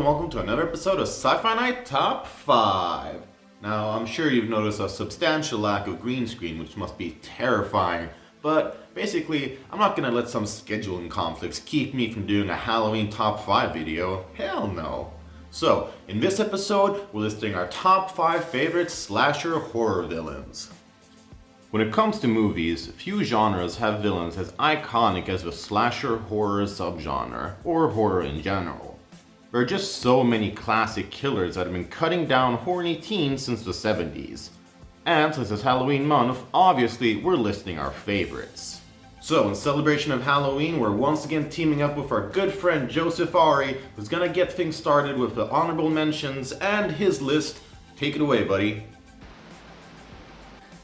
and welcome to another episode of Sci-Fi Night Top 5. Now, I'm sure you've noticed a substantial lack of green screen, which must be terrifying. But basically, I'm not gonna let some scheduling conflicts keep me from doing a Halloween Top 5 video. Hell no. So, in this episode, we're listing our top 5 favorite slasher horror villains. When it comes to movies, few genres have villains as iconic as the slasher horror subgenre, or horror in general. There are just so many classic killers that have been cutting down horny teens since the 70s. And since it's Halloween month, obviously we're listing our favorites. So in celebration of Halloween, we're once again teaming up with our good friend Joseph Ari, who's gonna get things started with the honorable mentions and his list. Take it away, buddy.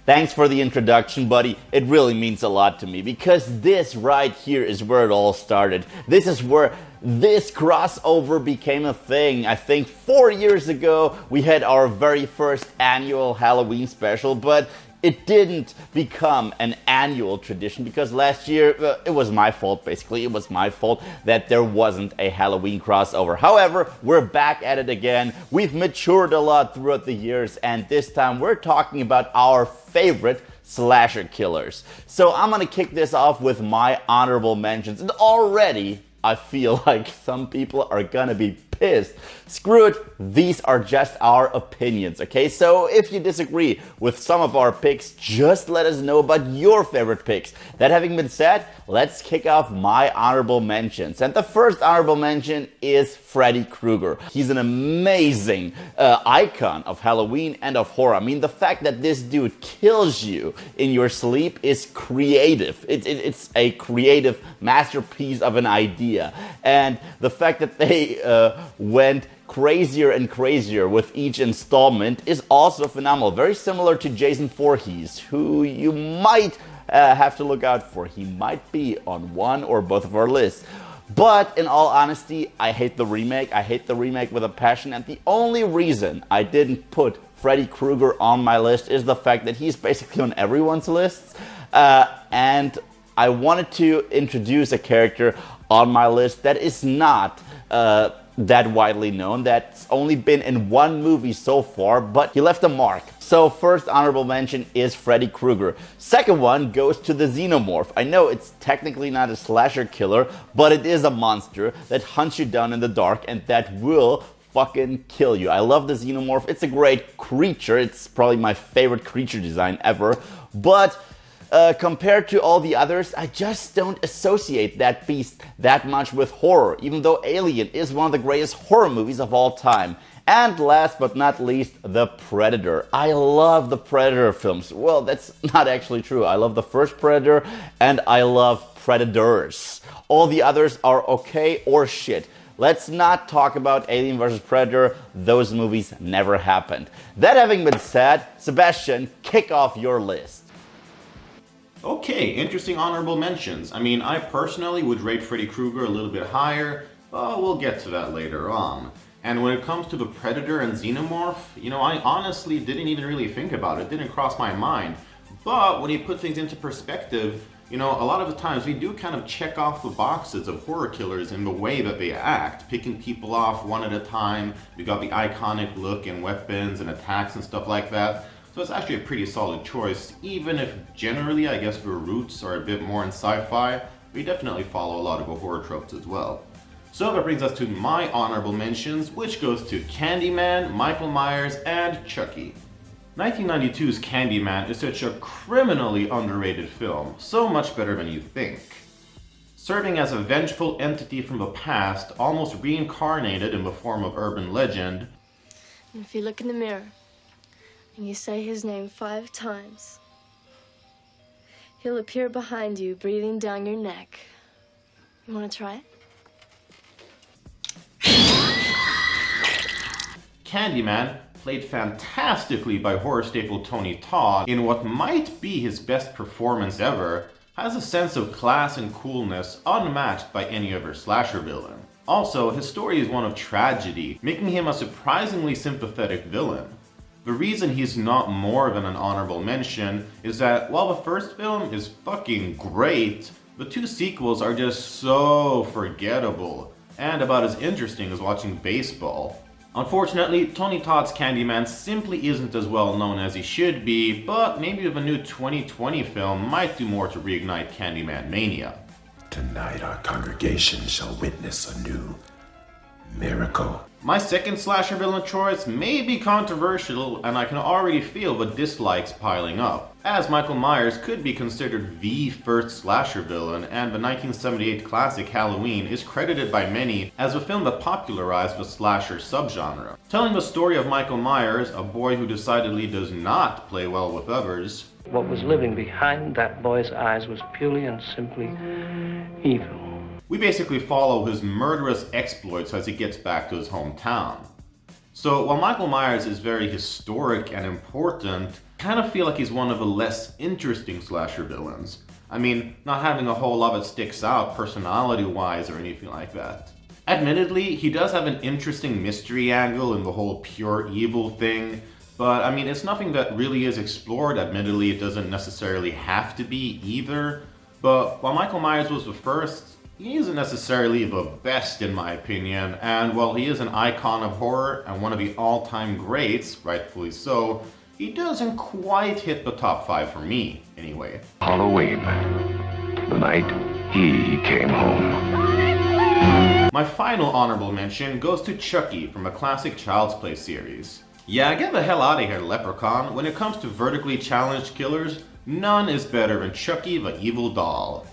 Thanks for the introduction, buddy. It really means a lot to me because this right here is where it all started. This is where this crossover became a thing. I think 4 years ago we had our very first annual Halloween special, but it didn't become an annual tradition because last year it was my fault, basically. It was my fault that there wasn't a Halloween crossover. However, we're back at it again. We've matured a lot throughout the years, and this time we're talking about our favorite slasher killers. So I'm gonna kick this off with my honorable mentions, and already I feel like some people are gonna be pissed. Screw it, these are just our opinions, okay? So if you disagree with some of our picks, just let us know about your favorite picks. That having been said, let's kick off my honorable mentions. And the first honorable mention is Freddy Krueger. He's an amazing icon of Halloween and of horror. I mean, the fact that this dude kills you in your sleep is creative. It's a creative masterpiece of an idea. And the fact that they went crazier and crazier with each installment is also phenomenal. Very similar to Jason Voorhees, who you might have to look out for. He might be on one or both of our lists. But in all honesty, I hate the remake. I hate the remake with a passion. And the only reason I didn't put Freddy Krueger on my list is the fact that he's basically on everyone's lists. And I wanted to introduce a character on my list that is not that widely known, that's only been in one movie so far, but he left a mark. So first honorable mention is Freddy Krueger. Second one goes to the Xenomorph. I know it's technically not a slasher killer, but it is a monster that hunts you down in the dark and that will fucking kill you. I love the Xenomorph. It's a great creature. It's probably my favorite creature design ever, but compared to all the others, I just don't associate that beast that much with horror, even though Alien is one of the greatest horror movies of all time. And last but not least, The Predator. I love the Predator films. Well, that's not actually true. I love the first Predator and I love Predators. All the others are okay or shit. Let's not talk about Alien vs. Predator. Those movies never happened. That having been said, Sebastian, kick off your list. Okay, interesting honorable mentions. I mean, I personally would rate Freddy Krueger a little bit higher, but we'll get to that later on. And when it comes to the Predator and Xenomorph, I honestly didn't even really think about it. It didn't cross my mind. But when you put things into perspective, a lot of the times we do kind of check off the boxes of horror killers in the way that they act, picking people off one at a time. We got the iconic look and weapons and attacks and stuff like that. So it's actually a pretty solid choice, even if generally I guess the roots are a bit more in sci-fi. We definitely follow a lot of the horror tropes as well. So that brings us to my honorable mentions, which goes to Candyman, Michael Myers, and Chucky. 1992's Candyman is such a criminally underrated film, so much better than you think. Serving as a vengeful entity from the past, almost reincarnated in the form of urban legend. And if you look in the mirror, and you say his name 5 times, he'll appear behind you, breathing down your neck. You want to try it? Candyman, played fantastically by horror staple Tony Todd in what might be his best performance ever, has a sense of class and coolness unmatched by any other slasher villain. Also, his story is one of tragedy, making him a surprisingly sympathetic villain. The reason he's not more than an honorable mention is that while the first film is fucking great, the 2 sequels are just so forgettable. and about as interesting as watching baseball. Unfortunately, Tony Todd's Candyman simply isn't as well known as he should be, but maybe if a new 2020 film might do more to reignite Candyman mania. Tonight our congregation shall witness a new miracle. My second slasher villain choice may be controversial, and I can already feel the dislikes piling up, as Michael Myers could be considered the first slasher villain, and the 1978 classic Halloween is credited by many as the film that popularized the slasher subgenre. Telling the story of Michael Myers, a boy who decidedly does not play well with others. What was living behind that boy's eyes was purely and simply evil. We basically follow his murderous exploits as he gets back to his hometown. So while Michael Myers is very historic and important, I kind of feel like he's one of the less interesting slasher villains. I mean, not having a whole lot that sticks out personality-wise or anything like that. Admittedly, he does have an interesting mystery angle in the whole pure evil thing, but I mean, it's nothing that really is explored. Admittedly, it doesn't necessarily have to be either. But while Michael Myers was the first, he isn't necessarily the best in my opinion, and while he is an icon of horror and one of the all-time greats, rightfully so, he doesn't quite hit the top 5 for me, anyway. Halloween, the night he came home. My final honorable mention goes to Chucky from the classic Child's Play series. Yeah, get the hell out of here, Leprechaun. When it comes to vertically challenged killers, none is better than Chucky the Evil Doll.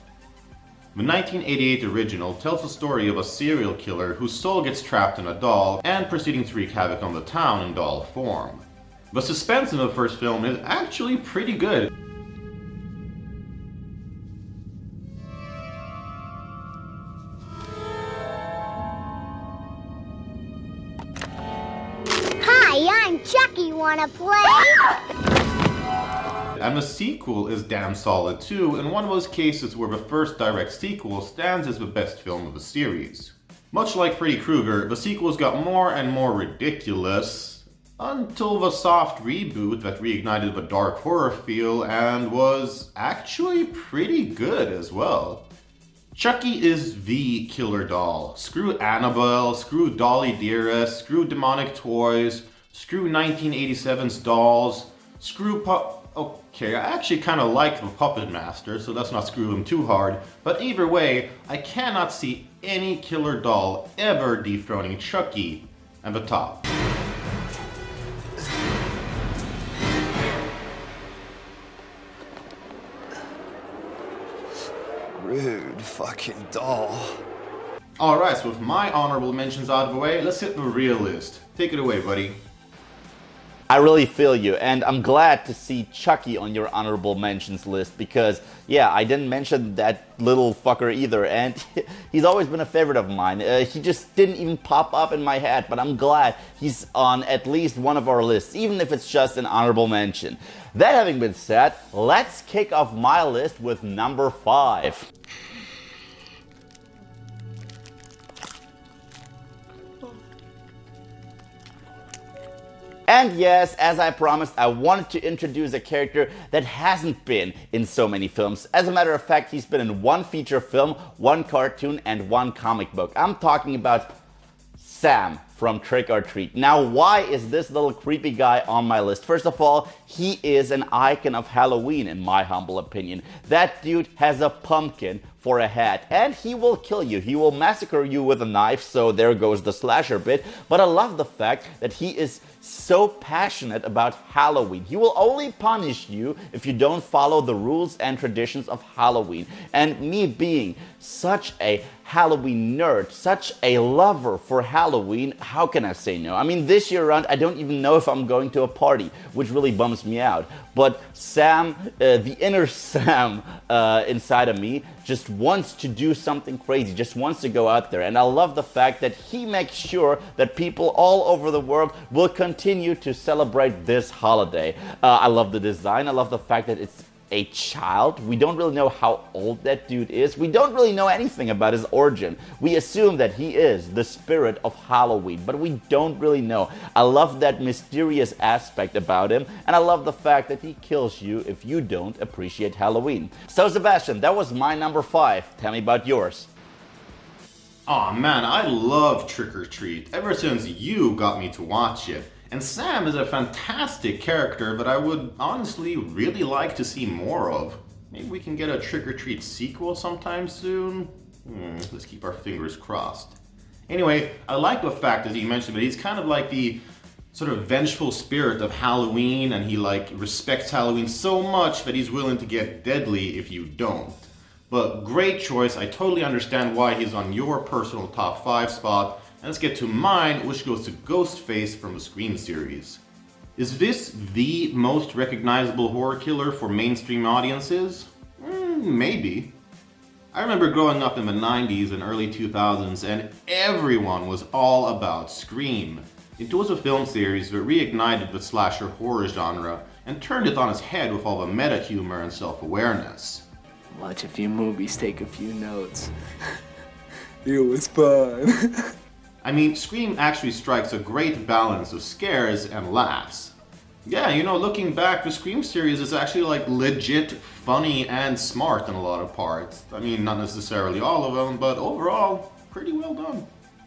The 1988 original tells the story of a serial killer whose soul gets trapped in a doll and proceeding to wreak havoc on the town in doll form. The suspense in the first film is actually pretty good. Hi, I'm Chucky. Wanna play? And the sequel is damn solid too, in one of those cases where the first direct sequel stands as the best film of the series. Much like Freddy Krueger, the sequels got more and more ridiculous, until the soft reboot that reignited the dark horror feel and was actually pretty good as well. Chucky is the killer doll. Screw Annabelle, screw Dolly Dearest, screw demonic toys, screw 1987's dolls, screw Okay, I actually kind of like the Puppet Master, so let's not screw him too hard. But either way, I cannot see any killer doll ever dethroning Chucky at the top. Rude fucking doll. Alright, so with my honorable mentions out of the way, let's hit the real list. Take it away, buddy. I really feel you, and I'm glad to see Chucky on your honorable mentions list because, yeah, I didn't mention that little fucker either, and he's always been a favorite of mine. He just didn't even pop up in my head, but I'm glad he's on at least one of our lists, even if it's just an honorable mention. That having been said, let's kick off my list with number 5. And yes, as I promised, I wanted to introduce a character that hasn't been in so many films. As a matter of fact, he's been in one feature film, one cartoon, and one comic book. I'm talking about Sam from Trick or Treat. Now, why is this little creepy guy on my list? First of all, he is an icon of Halloween, in my humble opinion. That dude has a pumpkin for a hat, and he will kill you. He will massacre you with a knife, so there goes the slasher bit. But I love the fact that he is so passionate about Halloween. He will only punish you if you don't follow the rules and traditions of Halloween. And me being such a Halloween nerd, such a lover for Halloween, how can I say no? I mean, this year around, I don't even know if I'm going to a party, which really bums me out. But Sam, the inner Sam inside of me, just wants to do something crazy, just wants to go out there. And I love the fact that he makes sure that people all over the world will continue to celebrate this holiday. I love the design. I love the fact that it's a child. We don't really know how old that dude is. We don't really know anything about his origin. We assume that he is the spirit of Halloween, but we don't really know. I love that mysterious aspect about him, and I love the fact that he kills you if you don't appreciate Halloween. So Sebastian, that was my number 5. Tell me about yours. Aw man, I love Trick or Treat, ever since you got me to watch it. And Sam is a fantastic character that I would honestly really like to see more of. Maybe we can get a Trick or Treat sequel sometime soon? Let's keep our fingers crossed. Anyway, I like the fact, as you mentioned, that he's kind of like the sort of vengeful spirit of Halloween, and he like respects Halloween so much that he's willing to get deadly if you don't. But great choice, I totally understand why he's on your personal top 5 spot. And let's get to mine, which goes to Ghostface from the Scream series. Is this the most recognizable horror killer for mainstream audiences? Maybe. I remember growing up in the 90s and early 2000s and everyone was all about Scream. It was a film series that reignited the slasher horror genre and turned it on its head with all the meta humor and self-awareness. Watch a few movies, take a few notes. It was fun. I mean, Scream actually strikes a great balance of scares and laughs. Yeah, you know, looking back, the Scream series is actually like legit funny and smart in a lot of parts. I mean, not necessarily all of them, but overall, pretty well done.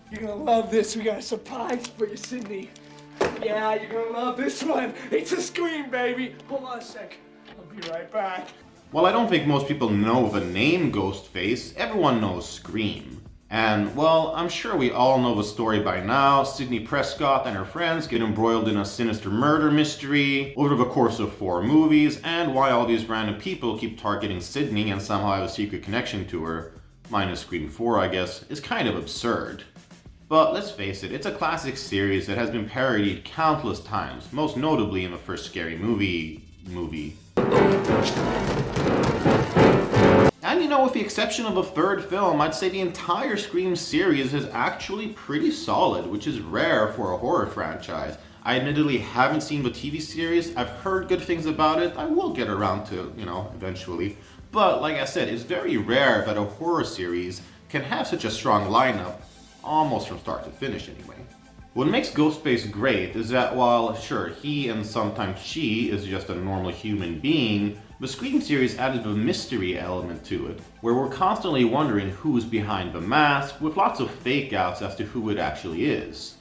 You're gonna love this. We got a surprise for you, Sydney. Yeah, you're gonna love this one. It's a Scream, baby. Hold on a sec. I'll be right back. While I don't think most people know the name Ghostface, everyone knows Scream. And, well, I'm sure we all know the story by now. Sidney Prescott and her friends get embroiled in a sinister murder mystery over the course of 4 movies, and why all these random people keep targeting Sidney and somehow have a secret connection to her, minus Scream 4 I guess, is kind of absurd. But let's face it, it's a classic series that has been parodied countless times, most notably in the first Scary Movie. And you know, with the exception of a 3rd film, I'd say the entire Scream series is actually pretty solid, which is rare for a horror franchise. I admittedly haven't seen the TV series, I've heard good things about it, I will get around to, you know, eventually. But like I said, it's very rare that a horror series can have such a strong lineup, almost from start to finish anyway. What makes Ghostface great is that while, sure, he and sometimes she is just a normal human being, the Scream series added a mystery element to it, where we're constantly wondering who's behind the mask, with lots of fake outs as to who it actually is.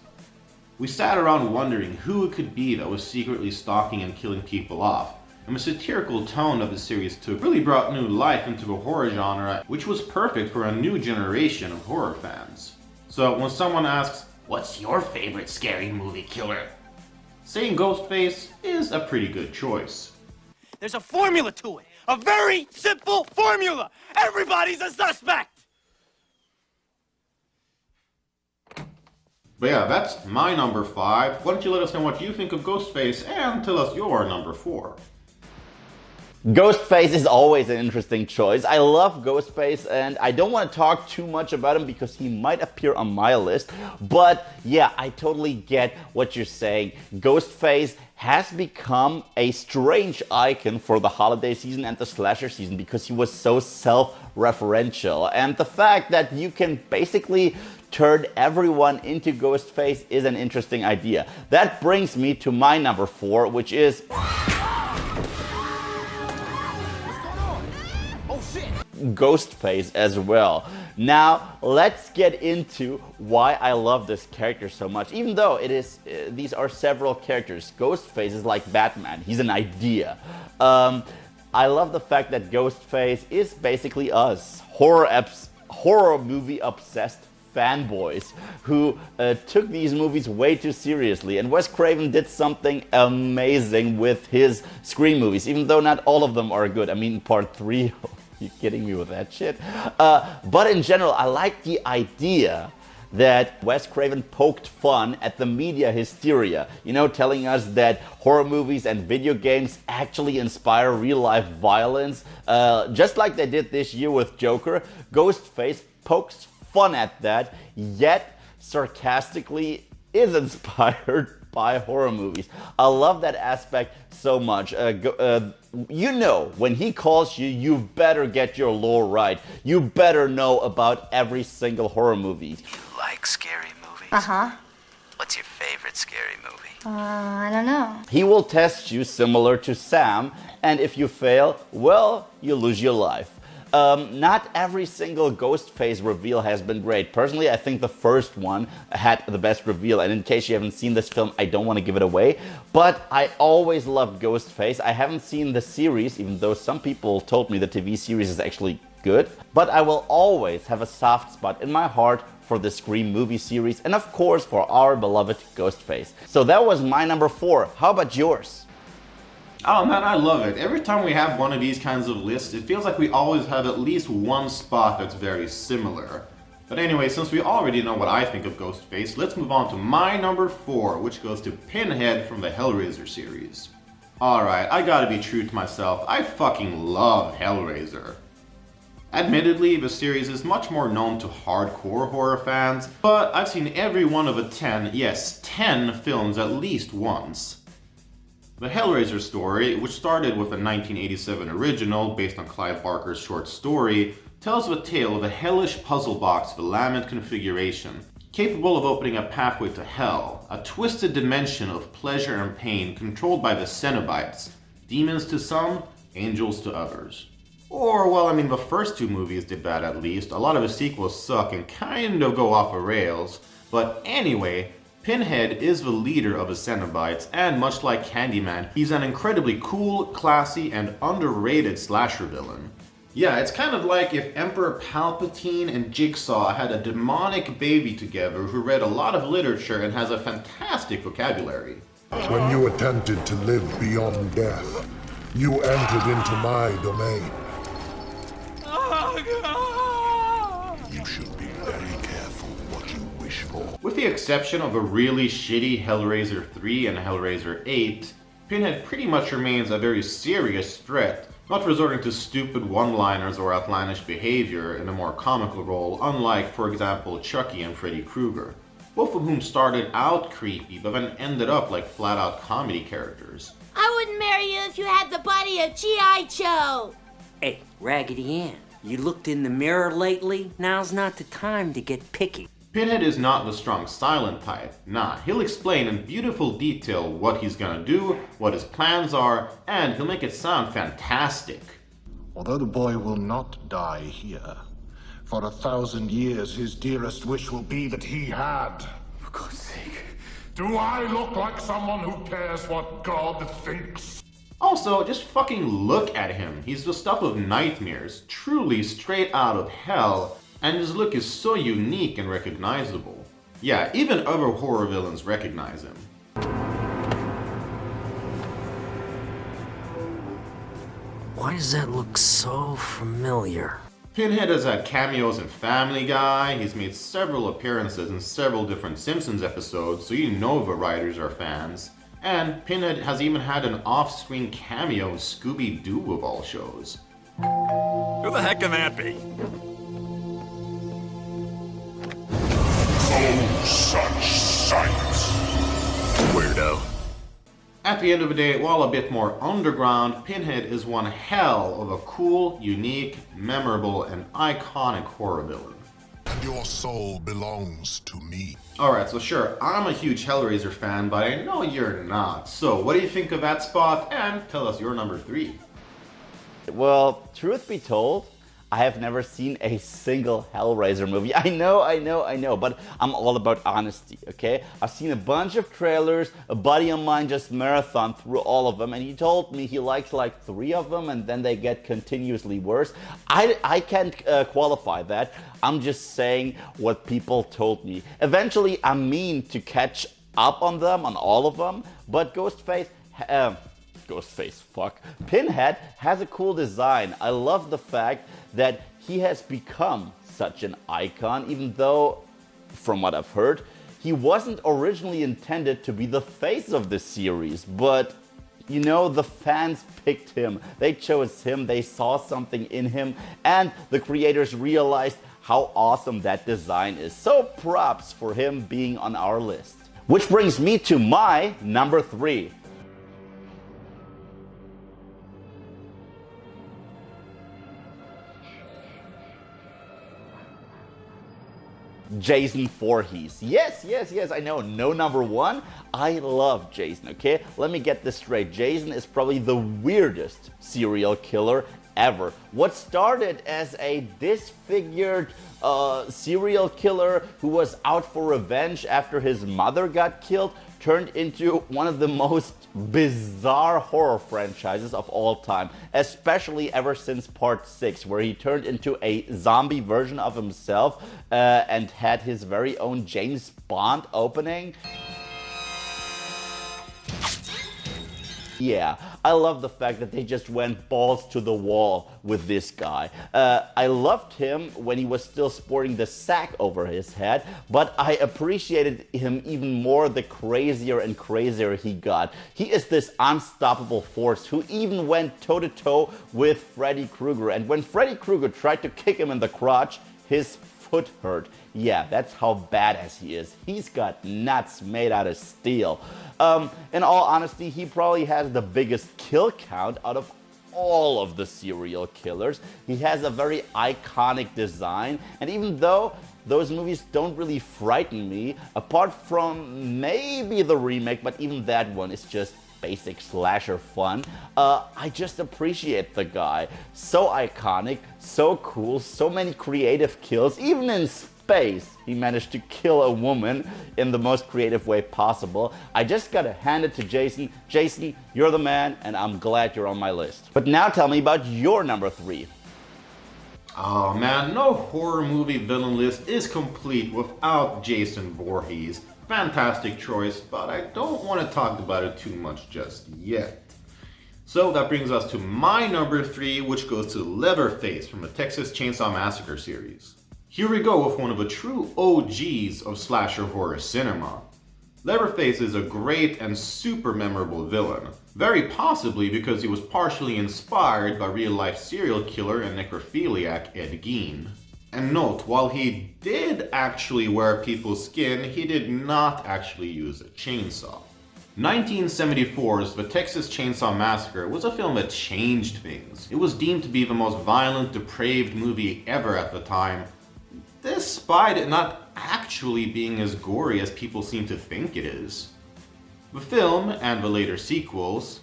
We sat around wondering who it could be that was secretly stalking and killing people off, and the satirical tone of the series took really brought new life into the horror genre, which was perfect for a new generation of horror fans. So when someone asks, "What's your favorite scary movie killer?" saying Ghostface is a pretty good choice. There's a formula to it. A very simple formula. Everybody's a suspect. But yeah, that's my number 5. Why don't you let us know what you think of Ghostface and tell us your number 4. Ghostface is always an interesting choice. I love Ghostface and I don't want to talk too much about him because he might appear on my list. But yeah, I totally get what you're saying. Ghostface has become a strange icon for the holiday season and the slasher season because he was so self-referential. And the fact that you can basically turn everyone into Ghostface is an interesting idea. That brings me to my number 4, which is Ghostface as well. Now, let's get into why I love this character so much. Even though these are several characters. Ghostface is like Batman. He's an idea. I love the fact that Ghostface is basically us, horror movie obsessed fanboys who took these movies way too seriously. And Wes Craven did something amazing with his Scream movies, even though not all of them are good. I mean, part 3. You kidding me with that shit? But in general, I like the idea that Wes Craven poked fun at the media hysteria. You know, telling us that horror movies and video games actually inspire real-life violence. Just like they did this year with Joker, Ghostface pokes fun at that, yet sarcastically is inspired by horror movies. I love that aspect so much. You know, when he calls you, you better get your lore right. You better know about every single horror movie. You like scary movies? Uh-huh. What's your favorite scary movie? I don't know. He will test you similar to Sam, and if you fail, well, you lose your life. Not every single Ghostface reveal has been great. Personally, I think the first one had the best reveal, and in case you haven't seen this film, I don't want to give it away. But I always loved Ghostface. I haven't seen the series, even though some people told me the TV series is actually good. But I will always have a soft spot in my heart for the Scream movie series, and of course for our beloved Ghostface. So that was my number 4. How about yours? Oh man, I love it. Every time we have one of these kinds of lists, it feels like we always have at least one spot that's very similar. But anyway, since we already know what I think of Ghostface, let's move on to my number 4, which goes to Pinhead from the Hellraiser series. Alright, I gotta be true to myself, I fucking love Hellraiser. Admittedly, the series is much more known to hardcore horror fans, but I've seen every one of the 10 films at least once. The Hellraiser story, which started with a 1987 original based on Clive Barker's short story, tells the tale of a hellish puzzle box of a lament configuration, capable of opening a pathway to hell, a twisted dimension of pleasure and pain controlled by the Cenobites, demons to some, angels to others. Or, well, I mean, the first 2 movies did that at least. A lot of the sequels suck and kind of go off the rails. But anyway, Pinhead is the leader of the Cenobites, and much like Candyman, he's an incredibly cool, classy, and underrated slasher villain. Yeah, it's kind of like if Emperor Palpatine and Jigsaw had a demonic baby together who read a lot of literature and has a fantastic vocabulary. When you attempted to live beyond death, you entered into my domain. You should be very careful what you wish for. With the exception of a really shitty Hellraiser 3 and Hellraiser 8, Pinhead pretty much remains a very serious threat, not resorting to stupid one-liners or outlandish behavior in a more comical role, unlike, for example, Chucky and Freddy Krueger, both of whom started out creepy but then ended up like flat-out comedy characters. I wouldn't marry you if you had the body of G.I. Joe! Hey, Raggedy Ann, you looked in the mirror lately? Now's not the time to get picky. Pinhead is not the strong silent type. Nah, he'll explain in beautiful detail what he's gonna do, what his plans are, and he'll make it sound fantastic. Although the boy will not die here, for 1,000 years his dearest wish will be that he had. For God's sake. Do I look like someone who cares what God thinks? Also, just fucking look at him. He's the stuff of nightmares, truly straight out of hell, and his look is so unique and recognizable. Yeah, even other horror villains recognize him. Why does that look so familiar? Pinhead has had cameos in Family Guy, he's made several appearances in several different Simpsons episodes, so you know the writers are fans. And Pinhead has even had an off-screen cameo in Scooby-Doo of all shows. Who the heck can that be? Oh, such sights. Weirdo. At the end of the day, while a bit more underground, Pinhead is one hell of a cool, unique, memorable, and iconic horror villain. And your soul belongs to me. Alright, so sure, I'm a huge Hellraiser fan, but I know you're not. So what do you think of that spot? And tell us your number 3. Well, truth be told, I have never seen a single Hellraiser movie. I know, but I'm all about honesty, okay? I've seen a bunch of trailers, a buddy of mine just marathoned through all of them, and he told me he likes like 3 of them, and then they get continuously worse. I can't qualify that. I'm just saying what people told me. Eventually, I mean to catch up on them, on all of them, but Pinhead has a cool design. I love the fact that he has become such an icon, even though, from what I've heard, he wasn't originally intended to be the face of the series, but you know, the fans picked him. They chose him, they saw something in him, and the creators realized how awesome that design is. So props for him being on our list. Which brings me to my number 3. Jason Voorhees. Yes, I know, no number 1. I love Jason, okay? Let me get this straight. Jason is probably the weirdest serial killer ever. What started as a disfigured serial killer who was out for revenge after his mother got killed turned into one of the most bizarre horror franchises of all time, especially ever since part 6, where he turned into a zombie version of himself and had his very own James Bond opening. Yeah, I love the fact that they just went balls to the wall with this guy. I loved him when he was still sporting the sack over his head, but I appreciated him even more the crazier and crazier he got. He is this unstoppable force who even went toe-to-toe with Freddy Krueger, and when Freddy Krueger tried to kick him in the crotch, his foot hurt. Yeah, that's how badass he is. He's got nuts made out of steel. In all honesty, he probably has the biggest kill count out of all of the serial killers. He has a very iconic design, and even though those movies don't really frighten me, apart from maybe the remake, but even that one is just basic slasher fun, I just appreciate the guy. So iconic, so cool, so many creative kills. Even in space, he managed to kill a woman in the most creative way possible. I just gotta hand it to Jason. Jason, you're the man, and I'm glad you're on my list. But now tell me about your number 3. Oh man, no horror movie villain list is complete without Jason Voorhees. Fantastic choice, but I don't want to talk about it too much just yet. So that brings us to my number 3, which goes to Leatherface from the Texas Chainsaw Massacre series. Here we go with one of the true OGs of slasher horror cinema. Leatherface is a great and super memorable villain, very possibly because he was partially inspired by real-life serial killer and necrophiliac Ed Gein. And note, while he did actually wear people's skin, he did not actually use a chainsaw. 1974's The Texas Chainsaw Massacre was a film that changed things. It was deemed to be the most violent, depraved movie ever at the time, despite it not actually being as gory as people seem to think it is. The film, and the later sequels,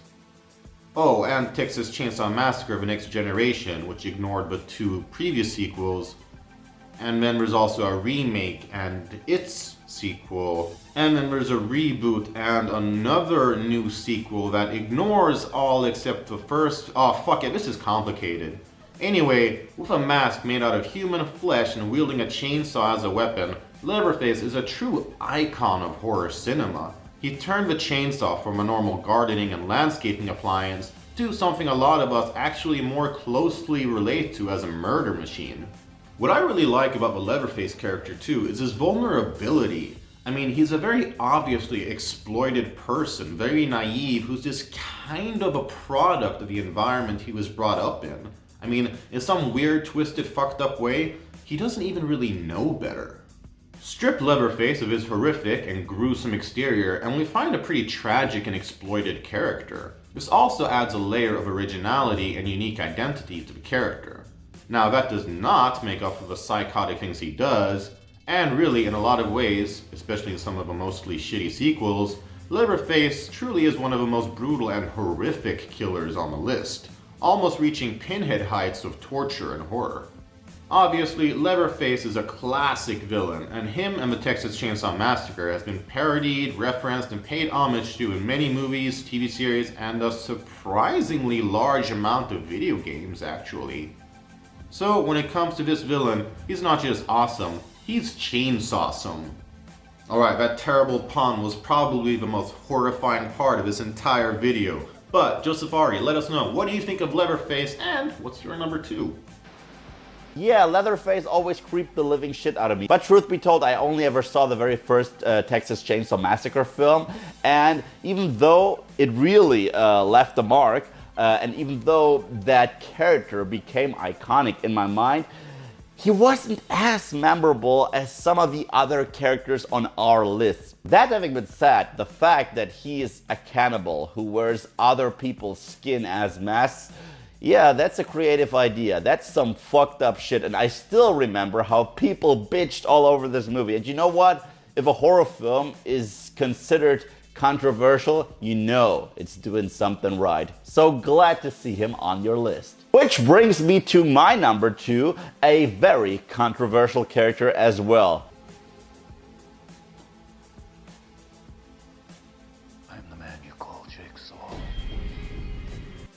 and Texas Chainsaw Massacre: The Next Generation, which ignored the 2 previous sequels, and then there's also a remake and its sequel, and then there's a reboot and another new sequel that ignores all except the first. Oh fuck it, this is complicated. Anyway, with a mask made out of human flesh and wielding a chainsaw as a weapon, Leatherface is a true icon of horror cinema. He turned the chainsaw from a normal gardening and landscaping appliance to something a lot of us actually more closely relate to as a murder machine. What I really like about the Leatherface character too is his vulnerability. I mean, he's a very obviously exploited person, very naive, who's just kind of a product of the environment he was brought up in. I mean, in some weird, twisted, fucked up way, he doesn't even really know better. Strip Leatherface of his horrific and gruesome exterior, and we find a pretty tragic and exploited character. This also adds a layer of originality and unique identity to the character. Now, that does not make up for the psychotic things he does, and really, in a lot of ways, especially in some of the mostly shitty sequels, Leatherface truly is one of the most brutal and horrific killers on the list, almost reaching Pinhead heights of torture and horror. Obviously, Leatherface is a classic villain, and him and the Texas Chainsaw Massacre has been parodied, referenced, and paid homage to in many movies, TV series, and a surprisingly large amount of video games, actually. So, when it comes to this villain, he's not just awesome, he's chainsawsome. Alright, that terrible pun was probably the most horrifying part of this entire video. But, Joseph Ari, let us know, what do you think of Leatherface, and what's your number 2? Yeah, Leatherface always creeped the living shit out of me. But truth be told, I only ever saw the very first Texas Chainsaw Massacre film, and even though it really left a mark, and even though that character became iconic in my mind, he wasn't as memorable as some of the other characters on our list. That having been said, the fact that he is a cannibal who wears other people's skin as masks, yeah, that's a creative idea. That's some fucked up shit, and I still remember how people bitched all over this movie. And you know what? If a horror film is considered controversial, you know it's doing something right. So glad to see him on your list. Which brings me to my number 2, a very controversial character as well. I'm the man you call Jigsaw.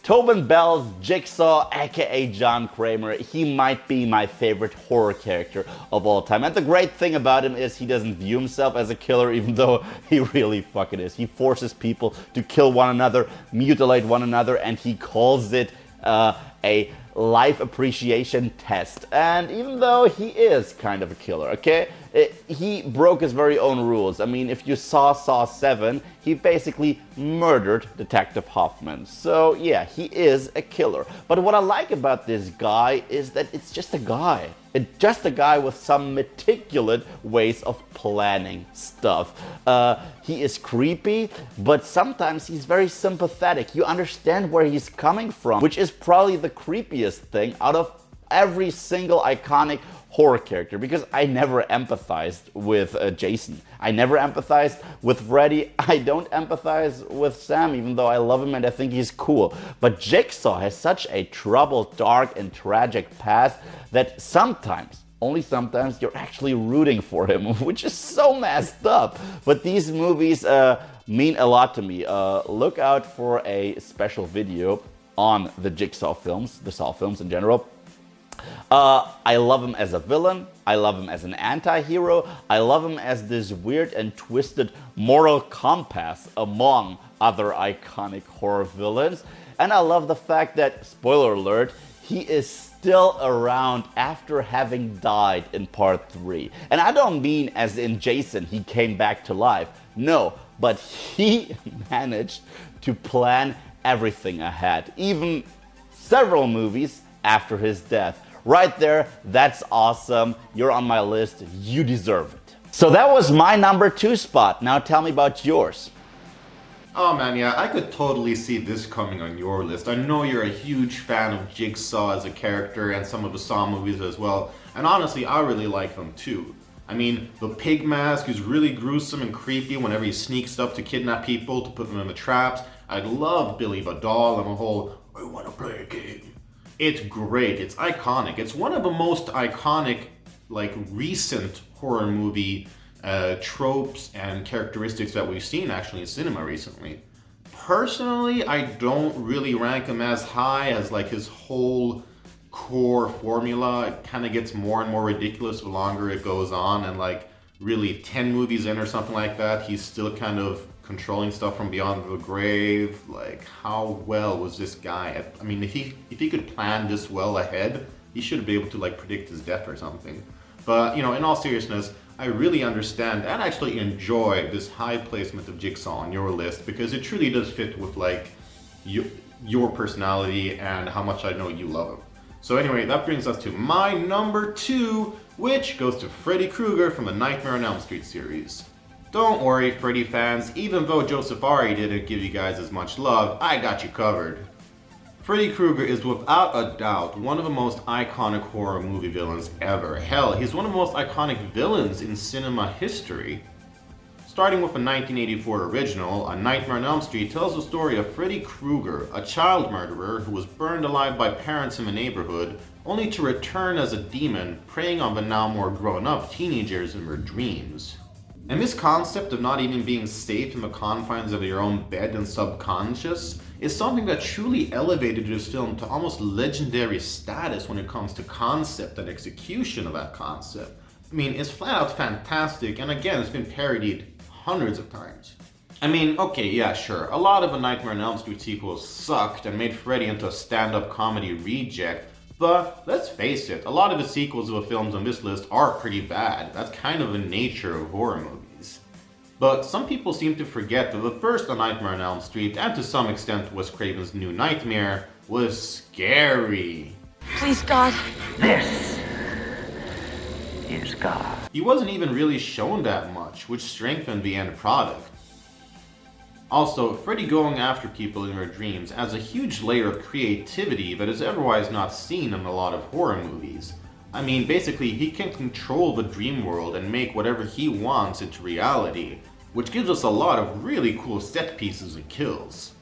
Tobin Bell's Jigsaw, aka John Kramer, he might be my favorite horror character of all time. And the great thing about him is he doesn't view himself as a killer, even though he really fucking is. He forces people to kill one another, mutilate one another, and he calls it a life appreciation test. And even though he is kind of a killer, okay, he broke his very own rules. I mean, if you saw Saw 7, he basically murdered Detective Hoffman. So yeah, he is a killer. But what I like about this guy is that it's just a guy. It's just a guy with some meticulous ways of planning stuff. He is creepy, but sometimes he's very sympathetic. You understand where he's coming from, which is probably the creepiest thing out of every single iconic horror character, because I never empathized with Jason. I never empathized with Freddy. I don't empathize with Sam, even though I love him and I think he's cool. But Jigsaw has such a troubled, dark, and tragic past that sometimes, only sometimes, you're actually rooting for him, which is so messed up. But these movies mean a lot to me. Look out for a special video on the Jigsaw films, the Saw films in general. I love him as a villain, I love him as an anti-hero, I love him as this weird and twisted moral compass among other iconic horror villains, and I love the fact that, spoiler alert, he is still around after having died in part 3. And I don't mean as in Jason, he came back to life, no, but he managed to plan everything ahead, even several movies after his death. Right there, that's awesome. You're on my list. You deserve it. So that was my number 2 spot. Now tell me about yours. Oh man, yeah, I could totally see this coming on your list. I know you're a huge fan of Jigsaw as a character and some of the Saw movies as well. And honestly, I really like them too. I mean, the pig mask is really gruesome and creepy whenever he sneaks up to kidnap people, to put them in the traps. I love Billy the Doll and the whole, I wanna play a game. It's great, it's iconic. It's one of the most iconic, like, recent horror movie tropes and characteristics that we've seen actually in cinema recently. Personally, I don't really rank him as high as like his whole core formula. It kind of gets more and more ridiculous the longer it goes on, and like really 10 movies in or something like that, he's still kind of controlling stuff from beyond the grave. Like, how well was this guy I mean, if he could plan this well ahead, he should be able to like predict his death or something. But you know, in all seriousness, I really understand and actually enjoy this high placement of Jigsaw on your list, because it truly does fit with like your personality and how much I know you love him. So anyway, that brings us to my number 2, which goes to Freddy Krueger from the Nightmare on Elm Street series. Don't worry, Freddy fans, even though Joseph Ari didn't give you guys as much love, I got you covered. Freddy Krueger is without a doubt one of the most iconic horror movie villains ever. Hell, he's one of the most iconic villains in cinema history. Starting with the 1984 original, A Nightmare on Elm Street tells the story of Freddy Krueger, a child murderer who was burned alive by parents in the neighborhood, only to return as a demon, preying on the now more grown-up teenagers in their dreams. And this concept of not even being safe in the confines of your own bed and subconscious is something that truly elevated this film to almost legendary status when it comes to concept and execution of that concept. I mean, it's flat out fantastic, and again, it's been parodied hundreds of times. I mean, okay, yeah, sure, a lot of the Nightmare on Elm Street sequels sucked and made Freddy into a stand-up comedy reject, but let's face it, a lot of the sequels of the films on this list are pretty bad. That's kind of the nature of horror movies. But some people seem to forget that the first A Nightmare on Elm Street, and to some extent Wes Craven's New Nightmare, was scary. Please, God. This is God. He wasn't even really shown that much, which strengthened the end product. Also, Freddy going after people in their dreams adds a huge layer of creativity that is otherwise not seen in a lot of horror movies. I mean, basically, he can control the dream world and make whatever he wants into reality, which gives us a lot of really cool set pieces and kills.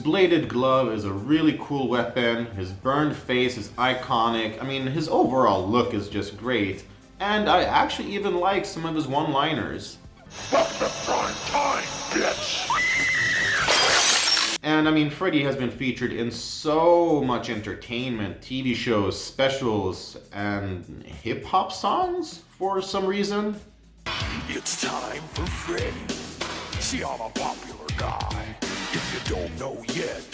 bladed glove is a really cool weapon, his burned face is iconic, I mean his overall look is just great, and I actually even like some of his one-liners. Fuck the prime time, bitch! And I mean, Freddy has been featured in so much entertainment, TV shows, specials, and hip-hop songs for some reason. It's time for Freddy. See, I'm a popular guy. If you don't know yet,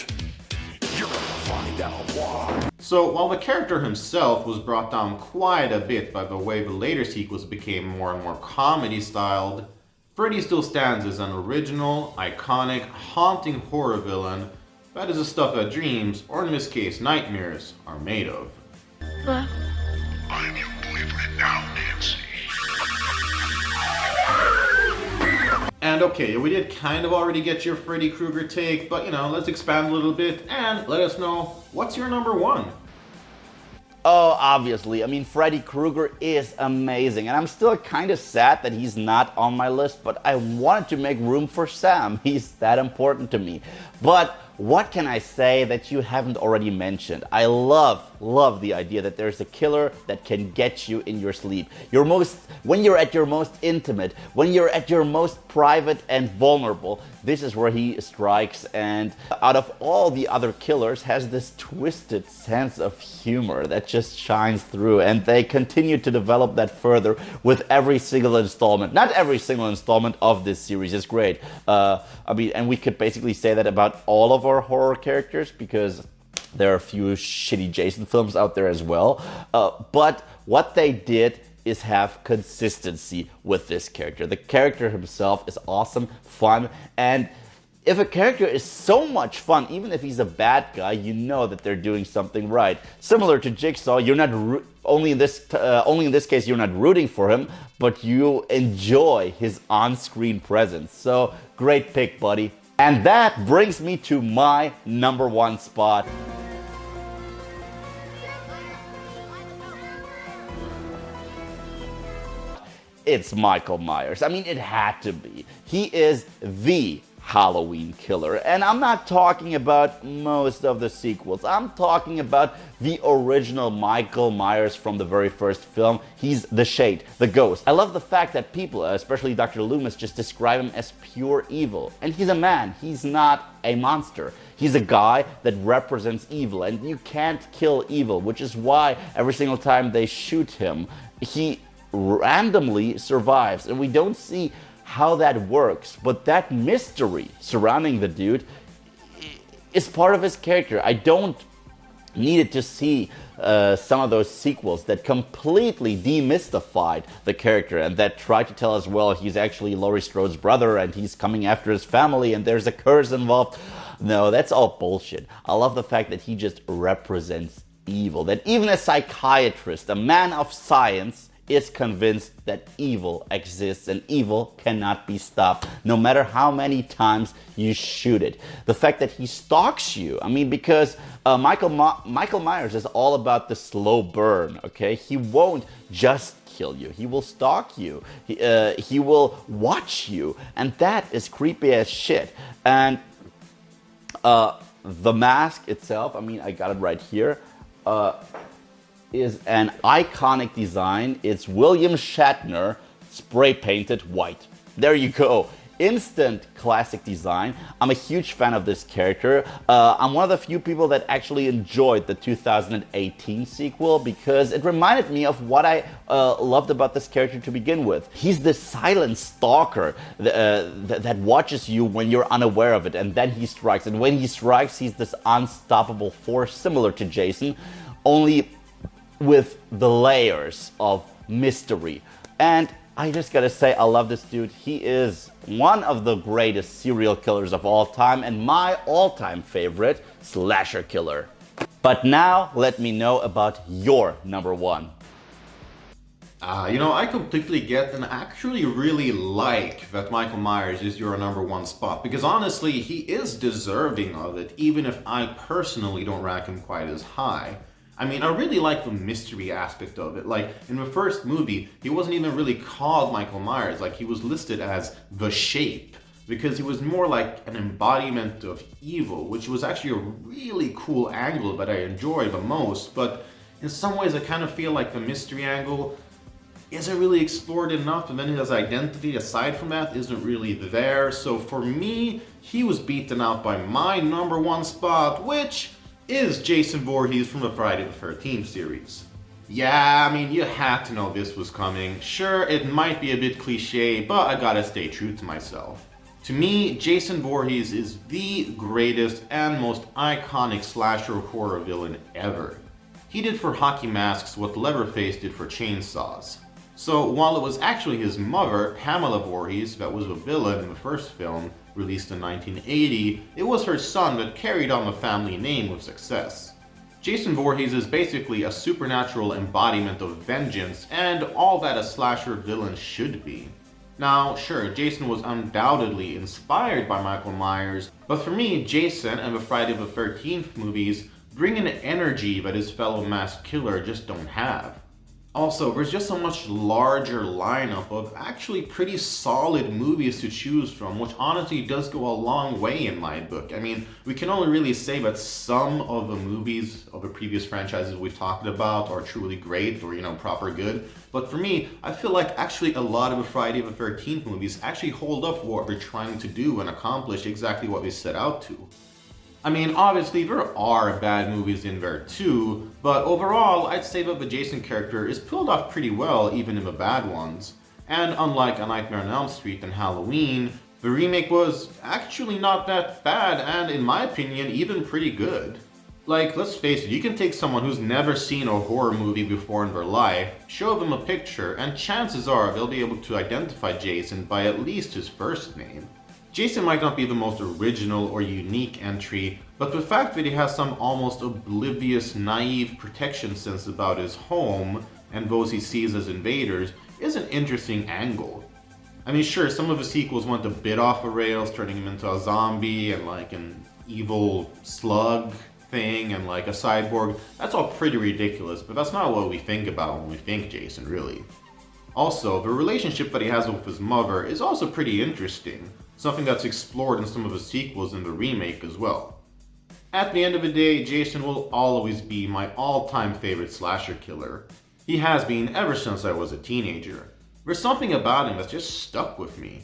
you're gonna find out why. So while the character himself was brought down quite a bit by the way the later sequels became more and more comedy-styled, Freddy still stands as an original, iconic, haunting horror villain that is the stuff that dreams, or in this case nightmares, are made of. What? I'm your boyfriend now, Nancy. And okay, we did kind of already get your Freddy Krueger take, but you know, let's expand a little bit and let us know, what's your number one? Oh, obviously. I mean, Freddy Krueger is amazing, and I'm still kind of sad that he's not on my list, but I wanted to make room for Sam. He's that important to me. But what can I say that you haven't already mentioned? I love the idea that there's a killer that can get you in your sleep. When you're at your most intimate, when you're at your most private and vulnerable, this is where he strikes, and out of all the other killers has this twisted sense of humor that just shines through, and they continue to develop that further with every single installment. Not every single installment of this series is great. I mean, and we could basically say that about all of our horror characters, because there are a few shitty Jason films out there as well. But what they did is have consistency with this character. The character himself is awesome, fun, and if a character is so much fun, even if he's a bad guy, you know that they're doing something right. Similar to Jigsaw, you're not only in this case you're not rooting for him, but you enjoy his on-screen presence. So great pick, buddy. And that brings me to my number one spot. It's Michael Myers. I mean, it had to be. He is the Halloween killer. And I'm not talking about most of the sequels. I'm talking about the original Michael Myers from the very first film. He's the Shade, the ghost. I love the fact that people, especially Dr. Loomis, just describe him as pure evil. And he's a man. He's not a monster. He's a guy that represents evil, and you can't kill evil, which is why every single time they shoot him, he randomly survives, and we don't see how that works, but that mystery surrounding the dude is part of his character. I don't need to see some of those sequels that completely demystified the character and that tried to tell us, well, he's actually Laurie Strode's brother and he's coming after his family and there's a curse involved. No, that's all bullshit. I love the fact that he just represents evil, that even a psychiatrist, a man of science, is convinced that evil exists and evil cannot be stopped, no matter how many times you shoot it. The fact that he stalks you, I mean, because Michael Myers is all about the slow burn, okay? He won't just kill you. He will stalk you. He will watch you, and that is creepy as shit. And the mask itself, I mean, I got it right here, is an iconic design. It's William Shatner spray painted white. There you go. Instant classic design. I'm a huge fan of this character. I'm one of the few people that actually enjoyed the 2018 sequel because it reminded me of what I loved about this character to begin with. He's this silent stalker that watches you when you're unaware of it, and then he strikes. And when he strikes, he's this unstoppable force similar to Jason, only with the layers of mystery. And I just gotta say, I love this dude. He is one of the greatest serial killers of all time and my all-time favorite slasher killer. But now, let me know about your number one. You know, I completely get and actually really like that Michael Myers is your number one spot, because honestly, he is deserving of it, even if I personally don't rank him quite as high. I mean, I really like the mystery aspect of it. Like, in the first movie, he wasn't even really called Michael Myers. Like, he was listed as The Shape. because he was more like an embodiment of evil, which was actually a really cool angle that I enjoyed the most, but in some ways I kind of feel like the mystery angle isn't really explored enough, and then his identity aside from that isn't really there. So for me, he was beaten out by my number one spot, which is Jason Voorhees from the Friday the 13th series. Yeah, I mean, you had to know this was coming. Sure, it might be a bit cliche, but I gotta stay true to myself. To me, Jason Voorhees is the greatest and most iconic slasher horror villain ever. He did for hockey masks what Leatherface did for chainsaws. So while it was actually his mother, Pamela Voorhees, that was a villain in the first film, released in 1980, it was her son that carried on the family name with success. Jason Voorhees is basically a supernatural embodiment of vengeance and all that a slasher villain should be. Now, sure, Jason was undoubtedly inspired by Michael Myers, but for me, Jason and the Friday the 13th movies bring an energy that his fellow masked killer just don't have. Also, there's just a much larger lineup of actually pretty solid movies to choose from, which honestly does go a long way in my book. I mean, we can only really say that some of the movies of the previous franchises we've talked about are truly great or, proper good. But for me, I feel like actually a lot of the Friday the 13th movies actually hold up for what they're trying to do and accomplish exactly what they set out to. I mean, obviously there are bad movies in there too, but overall I'd say that the Jason character is pulled off pretty well even in the bad ones. And unlike A Nightmare on Elm Street and Halloween, the remake was actually not that bad and, in my opinion, even pretty good. Like, let's face it, you can take someone who's never seen a horror movie before in their life, show them a picture, and chances are they'll be able to identify Jason by at least his first name. Jason might not be the most original or unique entry, but the fact that he has some almost oblivious, naive protection sense about his home and those he sees as invaders is an interesting angle. I mean, sure, some of the sequels went a bit off the rails, turning him into a zombie and like an evil slug thing and like a cyborg. That's all pretty ridiculous, but that's not what we think about when we think Jason, really. Also, the relationship that he has with his mother is also pretty interesting. Something that's explored in some of the sequels in the remake as well. At the end of the day, Jason will always be my all-time favorite slasher killer. He has been ever since I was a teenager. There's something about him that's just stuck with me.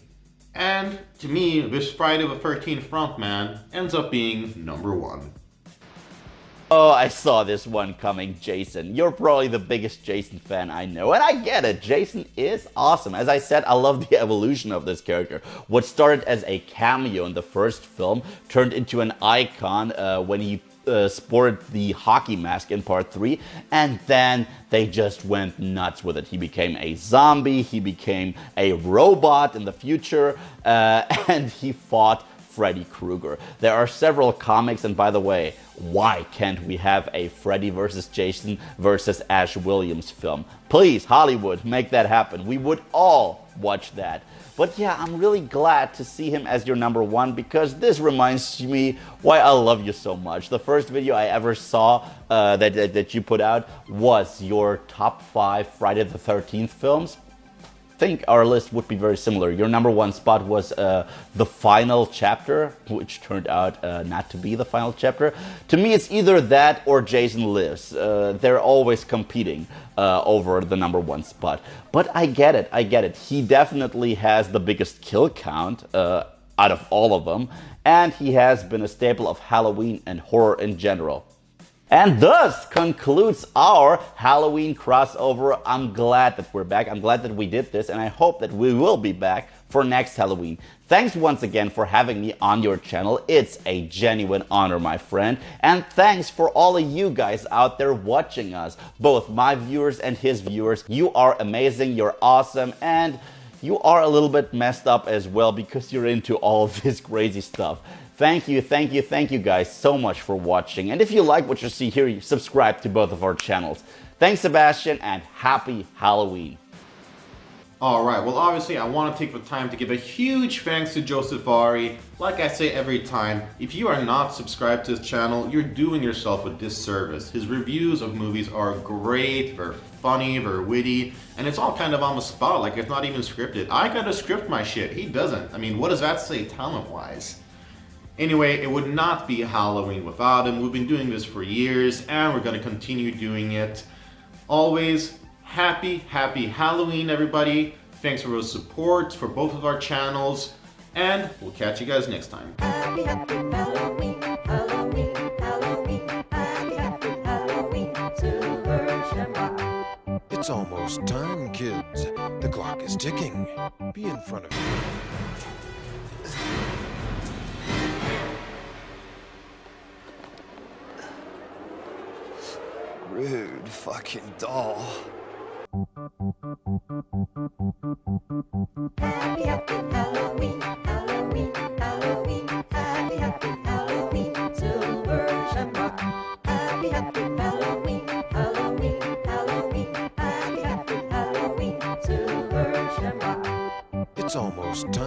And to me, this Friday the 13th frontman ends up being number one. Oh, I saw this one coming, Jason. You're probably the biggest Jason fan I know, and I get it. Jason is awesome. As I said, I love the evolution of this character. What started as a cameo in the first film turned into an icon when he sported the hockey mask in part 3, and then they just went nuts with it. He became a zombie, he became a robot in the future, and he fought Freddy Krueger. There are several comics, and by the way, why can't we have a Freddy versus Jason versus Ash Williams film? Please, Hollywood, make that happen. We would all watch that. But yeah, I'm really glad to see him as your number one, because this reminds me why I love you so much. The first video I ever saw that you put out was your top 5 Friday the 13th films. I think our list would be very similar. Your number one spot was the final chapter, which turned out not to be the final chapter. To me, it's either that or Jason Lives. They're always competing over the number one spot. But I get it, I get it. He definitely has the biggest kill count out of all of them, and he has been a staple of Halloween and horror in general. And thus concludes our Halloween crossover. I'm glad that we're back. I'm glad that we did this, and I hope that we will be back for next Halloween. Thanks once again for having me on your channel. It's a genuine honor, my friend. And thanks for all of you guys out there watching us, both my viewers and his viewers. You are amazing, you're awesome, and you are a little bit messed up as well because you're into all of this crazy stuff. Thank you guys so much for watching. And if you like what you see here, subscribe to both of our channels. Thanks, Sebastian, and happy Halloween. Alright, well obviously I want to take the time to give a huge thanks to Joseph Ari. Like I say every time, if you are not subscribed to his channel, you're doing yourself a disservice. His reviews of movies are great, they're funny, they're witty, and it's all kind of on the spot, like it's not even scripted. I gotta script my shit, he doesn't. I mean, what does that say talent-wise? Anyway, it would not be Halloween without him. We've been doing this for years, and we're gonna continue doing it. Always, happy Halloween, everybody. Thanks for your support for both of our channels, and we'll catch you guys next time. Happy Halloween, Halloween, Halloween, happy Halloween, Silver Shamrock. It's almost time, kids. The clock is ticking. Be in front of you. Rude fucking doll. Happy Halloween, Halloween, Halloween, happy Halloween, Silver Shamrock. Happy Halloween, Halloween, Halloween, happy Halloween, Silver Shamrock. It's almost time.